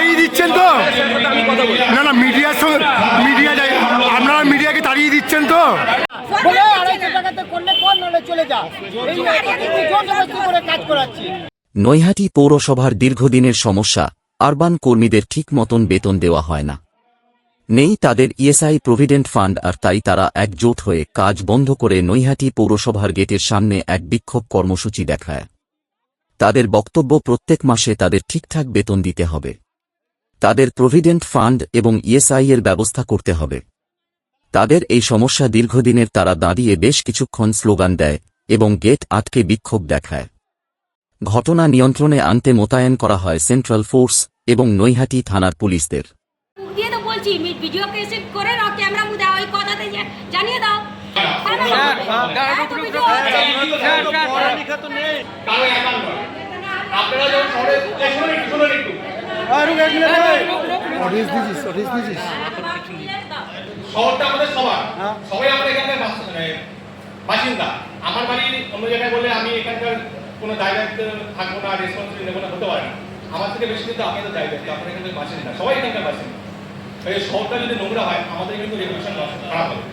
তাড়িয়ে দিচ্ছেন তো? না না, মিডিয়ার সঙ্গে আপনারা মিডিয়াকে তাড়িয়ে দিচ্ছেন তো? নৈহাটি পৌরসভার দীর্ঘদিনের সমস্যা, আরবান কর্মীদের ঠিক মতন বেতন দেওয়া হয় না। নেই তাদের ইএসআই প্রভিডেন্ট ফান্ড, আর তাই তারা একজোট হয়ে কাজ বন্ধ করে নৈহাটি পৌরসভার গেটের সামনে এক বিক্ষোভ কর্মসূচি দেখায়। তাদের বক্তব্য, প্রত্যেক মাসে তাদের ঠিকঠাক বেতন দিতে হবে, তাদের প্রভিডেন্ট ফান্ড এবং ইএসআই এর ব্যবস্থা করতে হবে। তাদের এই সমস্যা দীর্ঘদিনের। তারা দাঁড়িয়ে বেশ কিছুক্ষণ স্লোগান দেয় এবং গেট আটকে বিক্ষোভ দেখায়। ঘটনা নিয়ন্ত্রণে আনতে মোতায়েন করা হয় সেন্ট্রাল ফোর্স এবং নৈহাটি থানার পুলিশদের। শহরটা আমাদের সবার, সবাই আমরা এখানকার বাসিন্দা। আমার বাড়ি অন্য জায়গায় বলে আমি এখানকার কোনো দায়িত্ব থাকবো না, রেসপন্সিবিলিটি নেবো না, হতে পারে না। আমার থেকে বেশি কিন্তু আপনাদের দায়িত্ব, আপনারা এখানকার বাসিন্দা, সবাই এখানকার বাসিন্দা। এই শহরটা যদি নোংরা হয় আমাদের কিন্তু রেগুলেশন খারাপ হবে।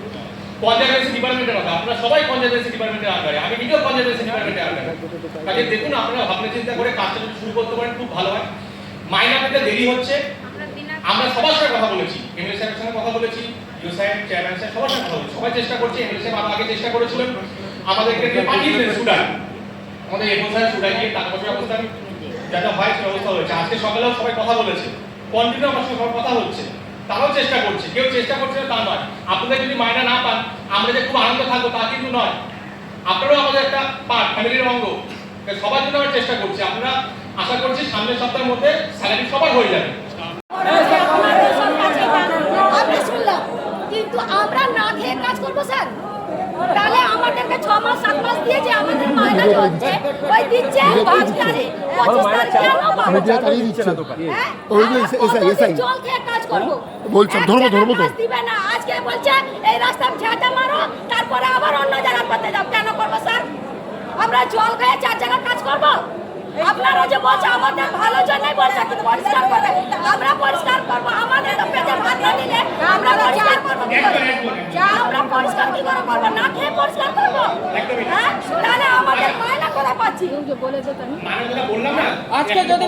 কনজারভেশন ডিপার্টমেন্টের কথা, আপনারা সবাই কনজারভেশন ডিপার্টমেন্টের আন্ডারে, আমি নিজেও কনজারভেশন ডিপার্টমেন্টের আন্ডারে। কাজে দেখুন, আপনারা ভাবনা চিন্তা করে কাজটা যদি শুরু করতে পারেন খুব ভালো হয়। মাইনা পেতে দেরি হচ্ছে, আমরা সবার সাথে কথা বলেছি, এমএলএ সাহেবের সঙ্গে কথা বলেছি, ইউ সাহেব, চেয়ারম্যান সাহেব, সবার সাথে কথা বলেছি, সবাই চেষ্টা করছে। এমএলএ সাহেব আগে চেষ্টা করেছিলেন, আমাদেরকে পাঠিয়ে দিলেন সুডান, আমাদের এমএলএ সাহেব সুডান গিয়ে টাকা পয়সার অবস্থা যাতে হয় সে ব্যবস্থা হয়েছে। আজকে সকালেও সবাই কথা বলেছে, কন্টিনিউ আমার সঙ্গে সবার কথা হচ্ছে, তারাও চেষ্টা করছে। কেউ চেষ্টা করছে না তা নয়। আপনাদের যদি মাইনা না পান আমরা যে খুব আনন্দ থাকবো তা কিন্তু নয়। আপনারাও আমাদের একটা পার্ট, ফ্যামিলির অঙ্গ। সবার জন্য আমরা চেষ্টা করছি। আপনারা আশা করছি সামনের সপ্তাহের মধ্যে স্যালারি সবার হয়ে যাবে। কিন্তু আমরা না খেয়ে কাজ করবো স্যার, তাহলে আমাদেরকে 6 মাস 7 মাস দিয়ে যে আমাদের মাইনা হচ্ছে ওই দিচ্ছে 5 তারিখ 25 তারিখ কেন মিডিয়া তাড়িয়ে দিচ্ছে না দোকান। ওই যে এসআই জল খেয়ে কাজ করবো বলছেন, ধরবো তো দিবে না। আজকে বলছে এই রাস্তায় ঝাঁটা মারো, তারপরে আবার অন্য জায়গা করতে যাও। কেন করবো স্যার? আমরা জল খেয়ে 4 জায়গা কাজ করবো? আপনারা যে বলছে আমাদের ভালো জন্যই বলছে, কিন্তু পরিষ্কার করবে, আমরা পরিষ্কার করবো। আমাদের তো পেটে ভাত না দিলে আমরা পরিষ্কার করবো কি করে? আমরা পরিষ্কার কি করে করবো? না খেয়ে পরিষ্কার করবো? হ্যাঁ, তাহলে আমাদের মায়না করে পাচ্ছি বলে যেত আজকে যদি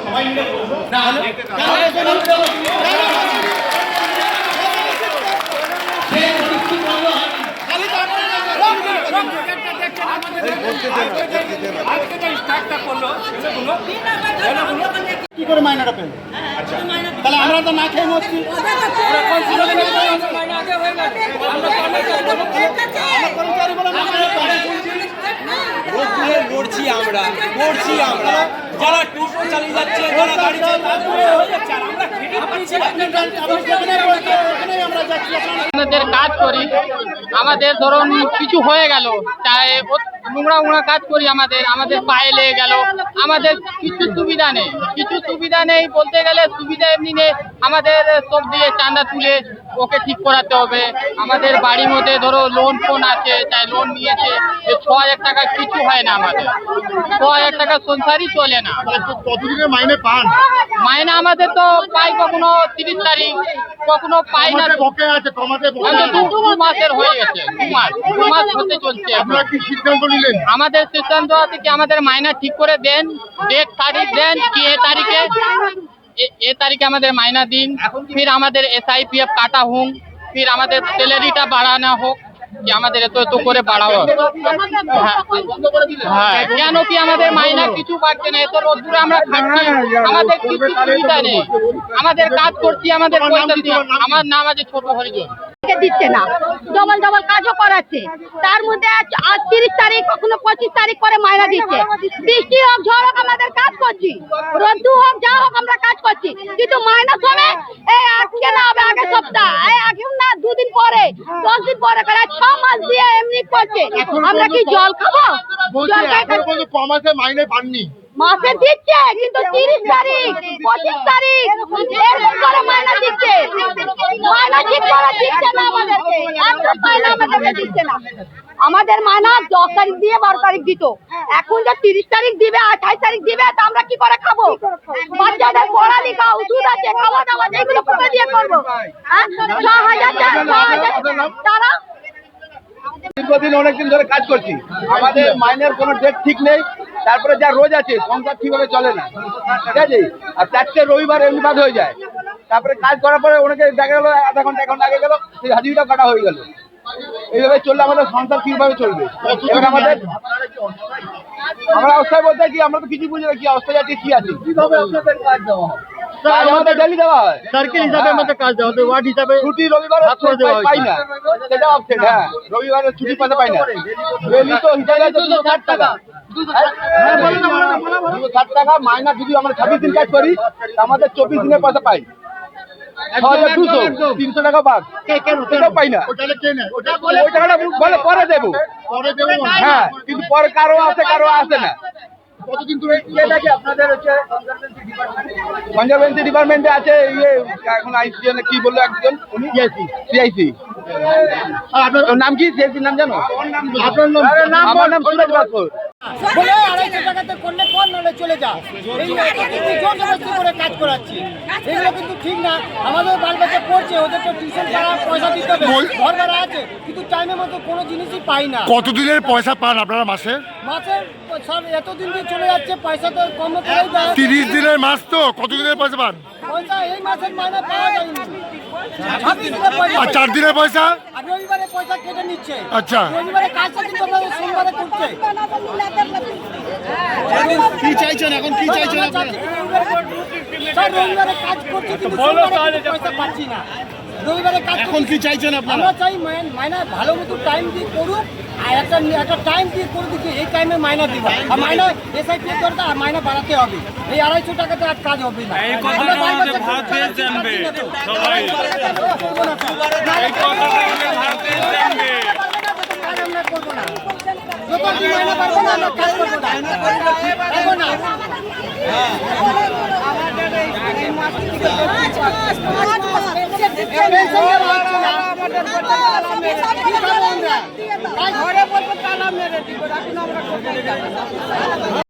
সবাই মিলে বলবো না হলে কি করে মাইনাটা পেল? তাহলে আমরা তো না খেয়ে মরছি। লড়ছি আমরা যারা টোটো চালিয়ে যাচ্ছে, যারা গাড়ি আমাদের কাজ করি, আমাদের ধরুন কিছু হয়ে গেল, চাই নোংরা কাজ করি, আমাদের পায়ে লেগে গেল, আমাদের কিছু সুবিধা নেই বলতে গেলে। সুবিধা এমনি নেই, আমাদের সব দিয়ে চাঁদা তুলে ওকে ঠিক করাতে হবে। আমাদের বাড়ির মধ্যে ধরো লোন ফোন আছে, চাই লোন নিয়েছে, 6,000 টাকা কিছু হয় না, আমাদের 6,000 টাকা সংসারই চলে না। কতদিনের মাইনে পান? মাইনা আমাদের তো পাই কখনো 30 তারিখ, কখনো পাই না। দু মাসের হয়ে গেছে, 2 মাস হতে চলছে। সিদ্ধান্ত নিলেন? আমাদের সিদ্ধান্ত আছে কি আমাদের মাইনা ঠিক করে দেন, ডেট তারিখ দেন কি এ তারিখে আমাদের মাইনা দিন, ফির আমাদের SIPF কাটা হোক, ফির আমাদের স্যালারিটা বাড়ানো হোক, कि আমাদের এত এত করে বাড়াও। হ্যাঁ, কেন কি আমাদের মাইনা কিছু বাড়ছে না? এত রোদ্দুরে আমরা খাচ্ছি, আমাদের কিছু সুবিধা নেই, আমাদের কাজ করছি, আমাদের পয়সা দিয়ে। আমার নাম আছে ছোট হরিজন। দিচ্ছে না, ডবল কাজও করাচ্ছে, তার মধ্যে আজ 30 তারিখ কখনো 25 তারিখ করে মাইনা দিচ্ছে। বৃষ্টি হোক ঝড় হোক আমাদের কাজ করছি, রোদ্দু হোক যা হোক আমরা কাজ করছি, কিন্তু মাইনা সময় এই আজকে না হবে আগের সপ্তাহ, আগেও না 2 দিন পরে 10 দিন পরে করে মাস দিয়ে এমনি করছে, আমরা কি জল খাবো? জল খাই কমাসে মাইনে পাননি। মাসে দিচ্ছে কিন্তু 30 তারিখ 25 তারিখ এরকম করে মাইনা দিচ্ছে। মাইনা ঠিক করে দিচ্ছে না আমাদেরকে, একদম মাইনা আমাদেরকে দিচ্ছে না। আমাদের মাইনা 10 তারিখ দিয়ে 12 তারিখ দিত, এখন যে 30 তারিখ দিবে 28 তারিখ দিবে, তা আমরা কি করে খাবো? বাচ্চাদের পড়ালেখা, ওষুধ আছে, খাওয়া দাওয়া এগুলো কোথা দিয়ে করবো? 6,000 তারা দীর্ঘদিন অনেকদিন ধরে কাজ করছি, আমাদের মাইনের কোনো ডেট ঠিক নেই। তারপরে যা রোজ আছে সংসার ঠিকভাবে চলে না, ঠিক আছে। আর 4টে রবিবার এমনি বাদ হয়ে যায়। তারপরে কাজ করার পরে অনেকে দেখা গেলো আধা ঘন্টা 1 ঘন্টা আগে গেল, সেই হাজিরিটা কাটা হয়ে গেল। এইভাবে চললে আমাদের সংসার কিভাবে চলবে? এবার আমরা অবস্থায় বলতে কি, আমরা তো কিছু বুঝি না কি অবস্থায় যাচ্ছি, কি আছে, কিভাবে আপনাদের কাজ দেওয়া হয়। আমাদের ডেলি দেওয়া হয়, সার্কেল হিসাবে আমাদের কাজ দেওয়া হয়, ওয়ার্ড হিসাবে। ছুটি রবিবারে পাই না, সেটা অপশন। হ্যাঁ, রবিবারে ছুটি পাতে পাই না। ডেলি তো হিসাবে 260 টাকা, 260 টাকা মাইনা। যদি আমরা 26 দিন কাজ করি, আমাদের 24 দিনের পয়সা পাই 6,200, 300 টাকা বাদ, সেটাও পাই না। ওই টাকাটা বলে পরে দেবো, হ্যাঁ, কিন্তু পরে কারো আসে কারো আসে না। কতদিন ধরে আপনাদের হচ্ছে কনজারভেন্সি ডিপার্টমেন্টে আছে, ইয়ে এখন আইসি কি বললো একজন, উনি সিআইসি। আপনার নাম কি? সিআইসির নাম জানো? আপনার নাম? আমার নাম সুরজ বাস্কর। বলে 250 টাকাতে করলে কর, নাহলে চলে যা। এই কিন্তু জোর জবরদস্তি করে কাজ করাচ্ছি, এগুলো কিন্তু ঠিক না। আমাদের বাল বাচ্চা পড়ছে, ওদের তো টিউশন ভাড়া পয়সা দিতে হবে, ঘর ভাড়া আছে, কিন্তু টাইমের মতো কোনো জিনিসই পাই না। কতদিনের পয়সা পান আপনারা মাসে? মাসের সব এতদিন দিয়ে চলে যাচ্ছে, পয়সা তো কম করেই দেয়। 30 দিনের মাস তো, কতদিনের পয়সা পান? পয়সা এই মাসের মাইনে পাওয়া যায়নি, 26 দিনের পয়সা। আর 4 দিনের পয়সা? আর রবিবারে পয়সা কেটে নিচ্ছে। আচ্ছা, রবিবারে কাজটা কিন্তু আপনাদের সোমবারে করছে। কি চাইছেন এখন? কি চাইছেন আমরা চাচ্ছি কি রবিবারে কাজ করছি, কিন্তু সোমবারে পয়সা পাচ্ছি না। রবিবারে কাজ এখন কি চাইছেন আপনারা? আমরা চাই মাইনা ভালো মতো টাইম দিয়ে করুক, আর একটা টাইম দিয়ে করে দিচ্ছি, এই টাইমে মাইনা দিব। আর মাইনা এসআই পে করতে, আর মাইনা বাড়াতে হবে। এই 250 টাকাতে আর কাজ হবে না। এই কথাটা আমাদের ভারত দেশ জানবে সবাই, এই কথাটা আমাদের ভারত দেশ জানবে। আমরা করব না, যতদিন মাইনা পাবো না আমরা কাজ করব না, পাবো না। ঘরে বলবো তালা মেরে দিব, এখন আমরা